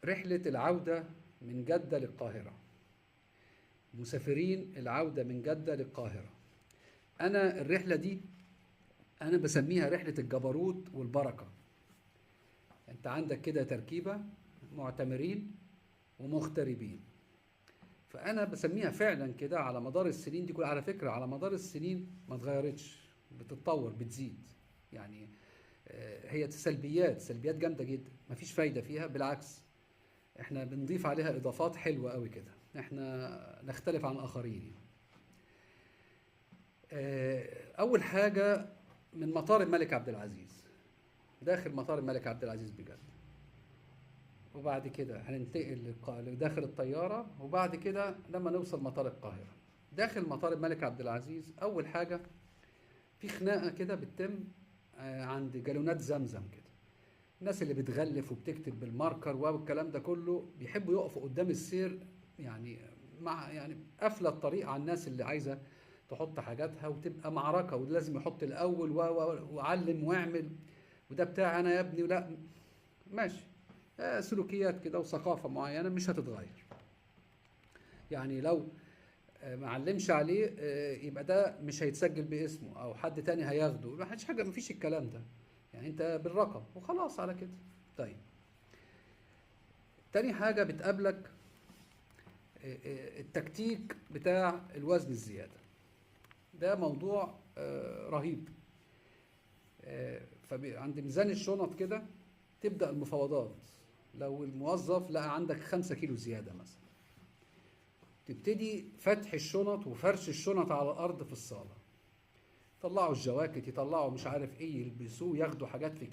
رحلة العودة من جدة للقاهرة. مسافرين العودة من جدة للقاهرة. أنا الرحلة دي أنا بسميها رحلة الجبروت والبركة. أنت عندك كده تركيبة: معتمرين ومغتربين. فأنا بسميها فعلا كده على مدار السنين دي كلها. على فكرة على مدار السنين ما اتغيرتش، بتتطور بتزيد يعني. هي سلبيات جامدة جدا، مفيش فايدة فيها، بالعكس احنا بنضيف عليها اضافات حلوه قوي كده. احنا نختلف عن الاخرين يعني. اول حاجه من مطار الملك عبد العزيز، داخل مطار الملك عبد العزيز بجد، وبعد كده هننتقل لداخل الطياره، وبعد كده لما نوصل مطار القاهره. داخل مطار الملك عبد العزيز اول حاجه في خناقه كده بتتم عند جالونات زمزم كده. الناس اللي بتغلف وبتكتب بالماركر والكلام ده كله بيحبوا يقفوا قدام السير يعني، مع يعني قافله الطريق على الناس اللي عايزه تحط حاجاتها، وتبقى معركه ولازم يحط الاول وعلم واعمل، وده بتاعي انا يا ابني، ولا ماشي. سلوكيات كده وثقافه معينه مش هتتغير. يعني لو ما علمش عليه يبقى ده مش هيتسجل باسمه، او حد تاني هياخده، ما فيش حاجه، ما فيش الكلام ده. يعني انت بالرقم وخلاص على كده. طيب، تاني حاجة بتقابلك التكتيك بتاع الوزن الزيادة. ده موضوع رهيب. فعند ميزان الشنط كده تبدأ المفاوضات. لو الموظف لقى عندك 5 كيلو زيادة مثلا، تبتدي فتح الشنط وفرش الشنط على الأرض في الصالة. يطلعوا الجواكت، يطلعوا مش عارف ايه، يلبسوه، ياخدوا حاجات في